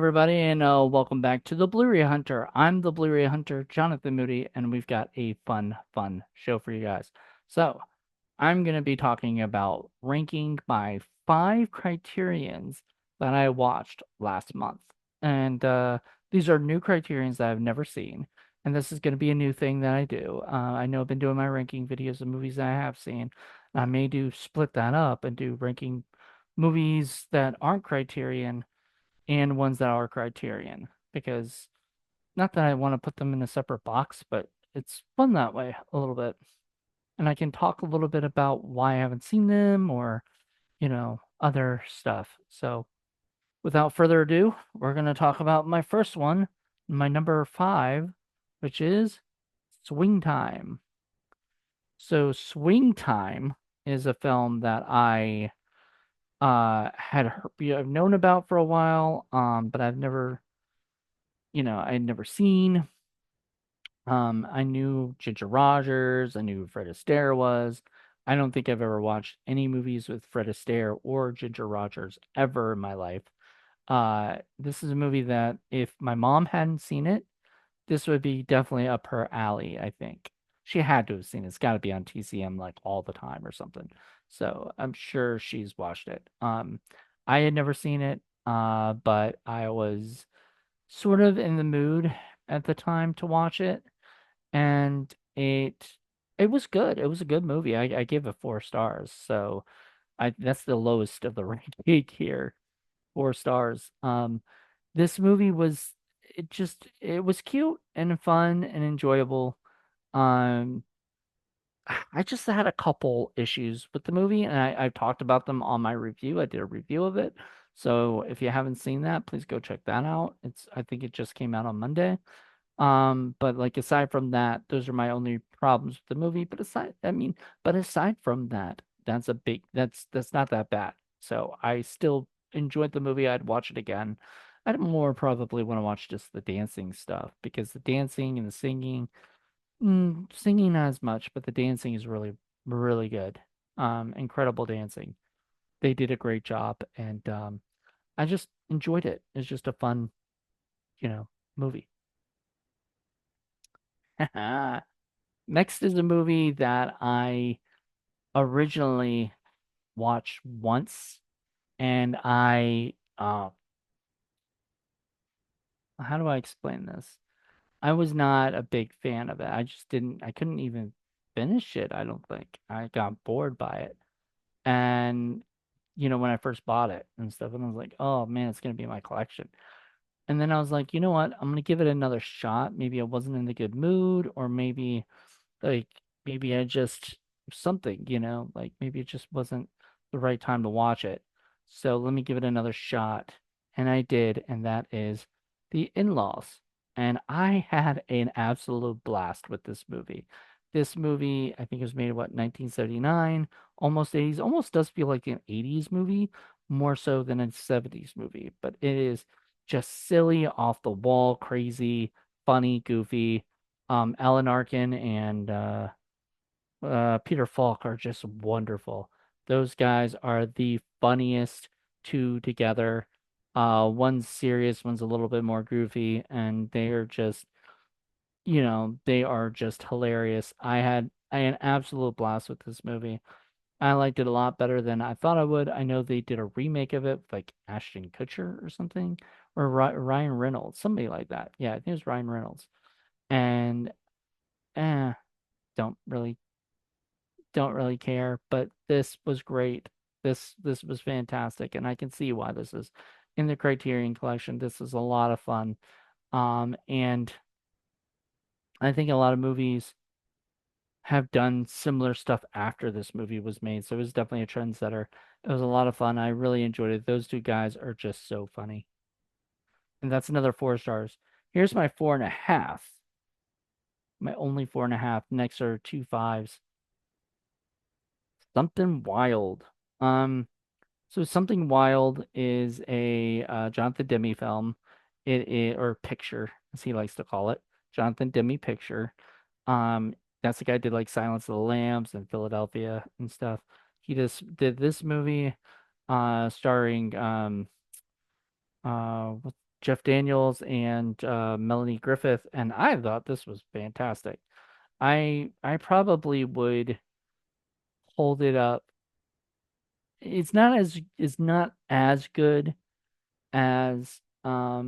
everybody, and welcome back to the Blu Ray Hunter. I'm the Blu Ray Hunter, Jonathan Moody, and we've got a fun show for you guys. So, I'm going to be talking about ranking my 5 criterions that I watched last month. And these are new criterions that I've never seen, and this is going to be a new thing that I do. I know I've been doing my ranking videos of movies that I have seen. I may do split that up and do ranking movies that aren't Criterion and ones that are Criterion because not that I want to put them in a separate box, but it's fun that way a little bit. And I can talk a little bit about why I haven't seen them or, other stuff. So without further ado, we're going to talk about my first one, my number 5, which is Swing Time. So Swing Time is a film that I I've known about for a while, but I'd never seen. I knew Ginger Rogers. I knew who Fred Astaire was. I don't think I've ever watched any movies with Fred Astaire or Ginger Rogers ever in my life. This is a movie that if my mom hadn't seen it, this would be definitely up her alley, I think. She had to have seen it. It's got to be on TCM like all the time or something. So I'm sure she's watched it. I had never seen it, but I was sort of in the mood at the time to watch it, and it was good. It was a good movie. I gave it 4 stars. So I that's the lowest of the ranking here. 4 stars. This movie was it was cute and fun and enjoyable. Um, I just had a couple issues with the movie, and I've talked about them on my review. I did a review of it. So if you haven't seen that, please go check that out. I think it just came out on Monday. But like aside from that, those are my only problems with the movie. But aside from that, that's not that bad. So I still enjoyed the movie. I'd watch it again. I'd more probably want to watch just the dancing stuff because the dancing and the singing, singing not as much, but the dancing is really good. Incredible dancing. They did a great job, and I just enjoyed it. It's just a fun, movie. Next is a movie that I originally watched once, and how do I explain this? I was not a big fan of it. I couldn't even finish it, I don't think. I got bored by it. And, when I first bought it and stuff, and I was like, oh man, it's gonna be in my collection. And then I was like, you know what? I'm gonna give it another shot. Maybe I wasn't in the good mood, or like maybe I just something, like maybe it just wasn't the right time to watch it. So let me give it another shot. And I did, and that is The In-Laws. And I had an absolute blast with this movie. This movie, I think it was made what, 1979, almost 80s, almost does feel like an 80s movie, more so than a 70s movie, but it is just silly, off the wall, crazy, funny, goofy. Alan Arkin and Peter Falk are just wonderful. Those guys are the funniest two together. One's serious, one's a little bit more goofy, and they are just hilarious. I had an absolute blast with this movie. I liked it a lot better than I thought I would. I know they did a remake of it with like Ashton Kutcher or something, or Ryan Reynolds, somebody like that. Yeah, I think it was Ryan Reynolds. And eh, don't really don't really care, but this was great. This was fantastic, and I can see why this is in the Criterion Collection. This is a lot of fun. And I think a lot of movies have done similar stuff after this movie was made, so it was definitely a trendsetter. It was a lot of fun. I really enjoyed it. Those two guys are just so funny. And that's another 4 stars. Here's my 4.5. My only 4.5. Next are 2 5s. Something Wild. Um, So Something Wild is a Jonathan Demme film. Or picture, as he likes to call it. Jonathan Demme picture. Um, that's the guy who did like Silence of the Lambs and Philadelphia and stuff. He just did this movie, starring Jeff Daniels and Melanie Griffith, and I thought this was fantastic. I probably would hold it up. It's not as good as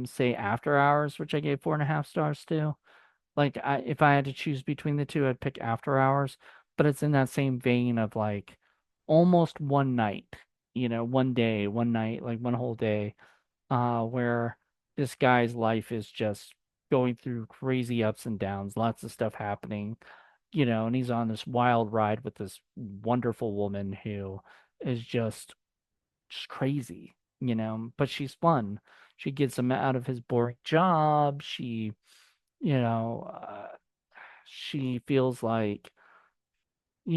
say After Hours, which I gave 4.5 stars to. Like if I had to choose between the two, I'd pick After Hours, but it's in that same vein of like almost one night, one day, one night, like one whole day, where this guy's life is just going through crazy ups and downs, lots of stuff happening, and he's on this wild ride with this wonderful woman who is just crazy, but she's fun. She gets him out of his boring job. You know, she feels like I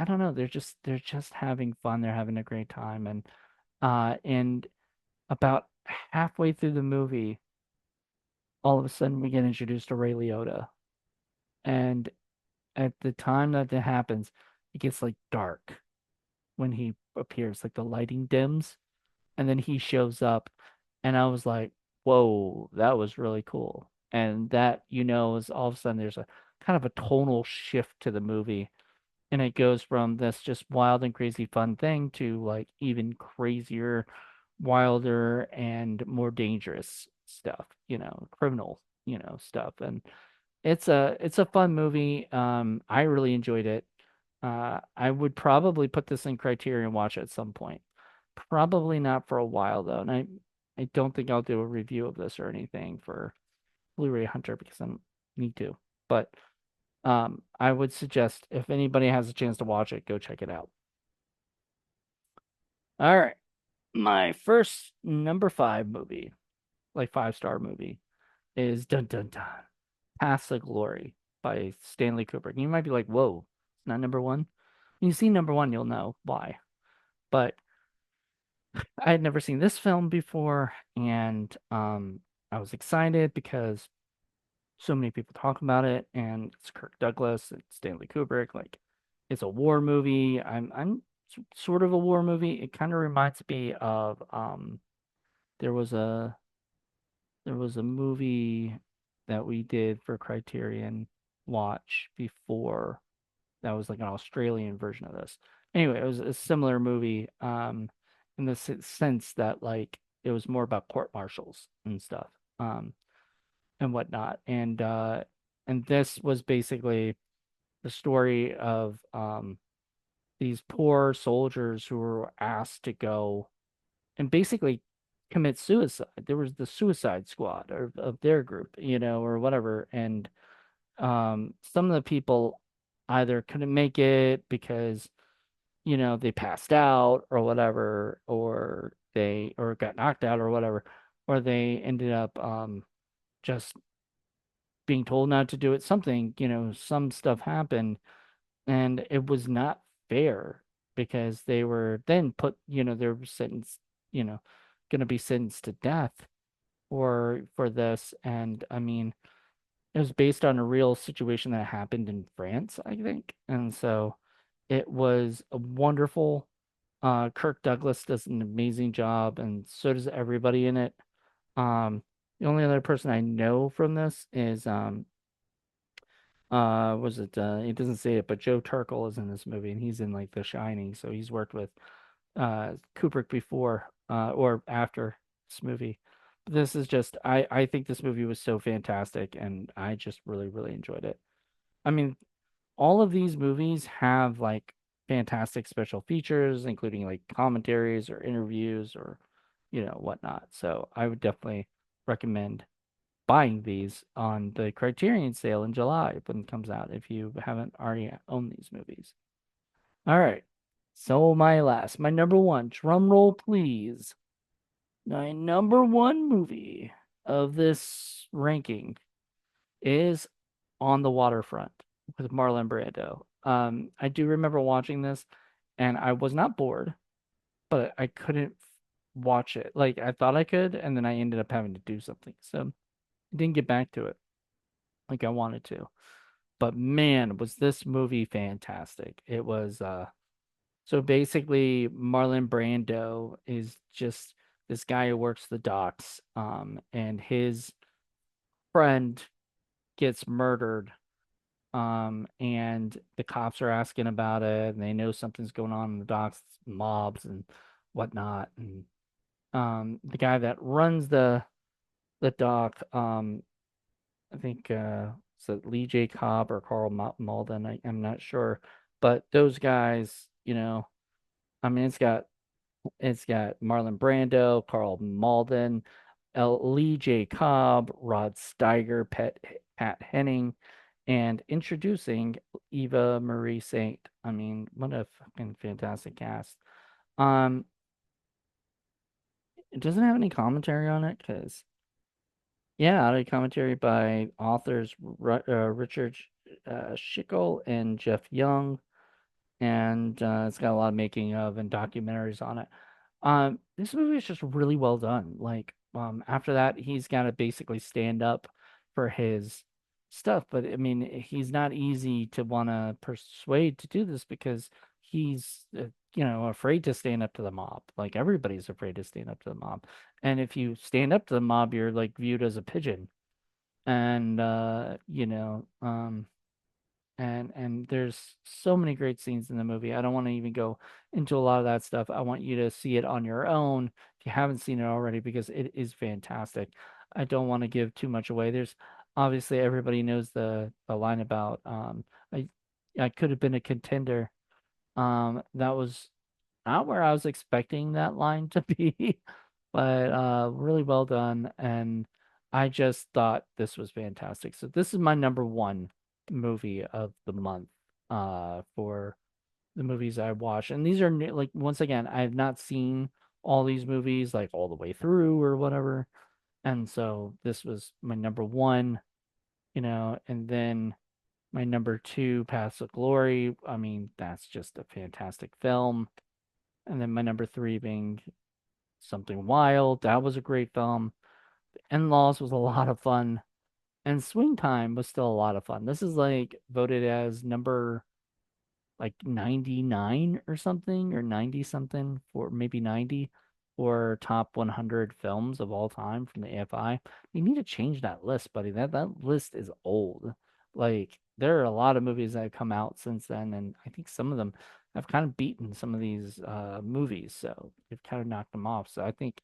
don't know, they're just having fun. They're having a great time, and about halfway through the movie, all of a sudden we get introduced to Ray Liotta, and at the time that happens, it gets like dark when he appears, like the lighting dims, and then he shows up, and I was like, whoa, that was really cool. And that, is all of a sudden there's a kind of a tonal shift to the movie, and it goes from this just wild and crazy fun thing to like even crazier, wilder, and more dangerous stuff, criminal, stuff. And it's a fun movie. I really enjoyed it. I would probably put this in Criterion and watch it at some point. Probably not for a while though, and I don't think I'll do a review of this or anything for Blu Ray Hunter because I don't need to. But I would suggest if anybody has a chance to watch it, go check it out. All right, my first number five movie, like 5-star movie, is Dun Dun Dun, Paths of Glory by Stanley Kubrick. And you might be like, "Whoa, it's not number one." When you see number one, you'll know why. But I had never seen this film before, and I was excited because so many people talk about it, and it's Kirk Douglas, it's Stanley Kubrick, like it's a war movie. I'm sort of a war movie. It kind of reminds me of there was a there was a movie that we did for Criterion Watch before that was like an Australian version of this. Anyway, it was a similar movie in the sense that like it was more about court martials and stuff. And whatnot. And this was basically the story of these poor soldiers who were asked to go and basically commit suicide. There was the suicide squad of their group, or whatever. And some of the people either couldn't make it because, they passed out or whatever, or they or got knocked out or whatever, or they ended up just being told not to do it. Something, some stuff happened, and it was not fair because they were then put, they were sentenced, you know, going to be sentenced to death for this. And I mean, it was based on a real situation that happened in France, I think. And so it was a wonderful. Kirk Douglas does an amazing job, and so does everybody in it. The only other person I know from this is was it it doesn't say it, but Joe Turkel is in this movie, and he's in like The Shining, so he's worked with Kubrick before or after this movie. But this is just I think this movie was so fantastic, and I just really really enjoyed it. I mean, all of these movies have like fantastic special features, including like commentaries or interviews or whatnot. So I would definitely recommend buying these on the Criterion sale in July when it comes out if you haven't already owned these movies. All right. So my number one, drum roll please. My number one movie of this ranking is On the Waterfront with Marlon Brando. I do remember watching this and I was not bored, but I couldn't watch it. Like I thought I could, and then I ended up having to do something. So I didn't get back to it like I wanted to. But man, was this movie fantastic. It was so basically Marlon Brando is just this guy who works the docks, and his friend gets murdered, and the cops are asking about it, and they know something's going on in the docks, mobs and whatnot, and the guy that runs the dock, I think is it Lee J. Cobb or Carl Malden? I'm not sure, but those guys, I mean, it's got Marlon Brando, Carl Malden, Lee J. Cobb, Rod Steiger, Pat Henning, and introducing Eva Marie Saint. I mean, what a fucking fantastic cast. Um, it doesn't have any commentary on it because, yeah, audio commentary by authors Richard Schickel and Jeff Young, and it's got a lot of making of and documentaries on it. This movie is just really well done. Like, after that, he's got to basically stand up for his stuff. But I mean, he's not easy to want to persuade to do this because he's, afraid to stand up to the mob. Like everybody's afraid to stand up to the mob. And if you stand up to the mob, you're like viewed as a pigeon. And and there's so many great scenes in the movie. I don't want to even go into a lot of that stuff. I want you to see it on your own if you haven't seen it already because it is fantastic. I don't want to give too much away. There's obviously everybody knows the line about I I could have been a contender. That was not where I was expecting that line to be, but really well done. And I just thought this was fantastic. So this is my number one movie of the month for the movies I watched. And these are like once again, I have not seen all these movies like all the way through or whatever. And so this was my number one, and then my number two, Paths of Glory. I mean, that's just a fantastic film. And then my number three being Something Wild. That was a great film. In-Laws was a lot of fun. And Swing Time was still a lot of fun. This is like voted as number like 99 or something, or 90 something, for maybe 90 for top 100 films of all time from the AFI. You need to change that list, buddy. That list is old. Like there are a lot of movies that have come out since then, and I think some of them have kind of beaten some of these movies, so they've kind of knocked them off. So I think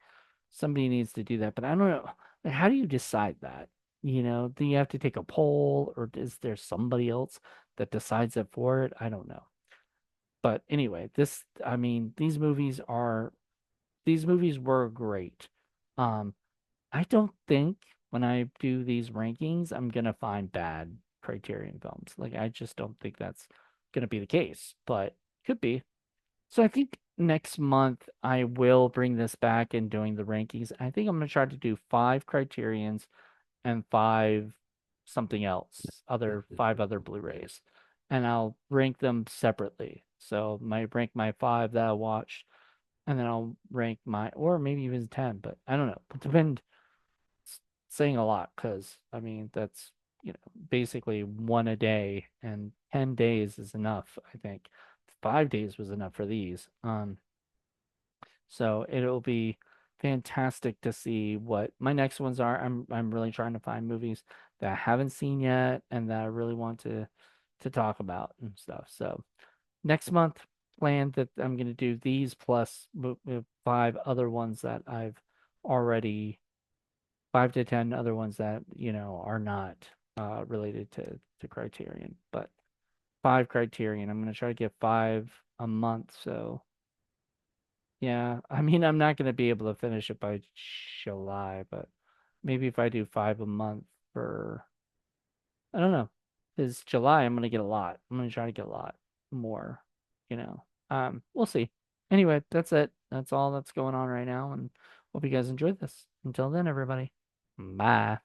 somebody needs to do that. But I don't know. Like, how do you decide that? Do you have to take a poll, or is there somebody else that decides it for it? I don't know. But anyway, I mean, these movies were great. Um, I don't think when I do these rankings, I'm gonna find bad Criterion films. Like, I just don't think that's gonna be the case, but could be. So I think next month I will bring this back and doing the rankings. I think I'm gonna try to do five Criterions and five something else, five other Blu-rays, and I'll rank them separately. So my rank my five that I watched, and then I'll rank my, or maybe even 10, but I don't know. It depends. Saying a lot because I mean that's basically one a day, and 10 days is enough. I think 5 days was enough for these. So it'll be fantastic to see what my next ones are. I'm really trying to find movies that I haven't seen yet and that I really want to talk about and stuff. So next month, plan that I'm going to do these plus five other ones that I've already, 5 to 10 other ones that are not related to Criterion, but five Criterion. I'm going to try to get five a month. So yeah, I mean, I'm not going to be able to finish it by July, but maybe if I do five a month for, I don't know, because July I'm going to get a lot. I'm going to try to get a lot more, you know. We'll see. Anyway, that's it. That's all that's going on right now, and hope you guys enjoyed this. Until then, everybody, bye.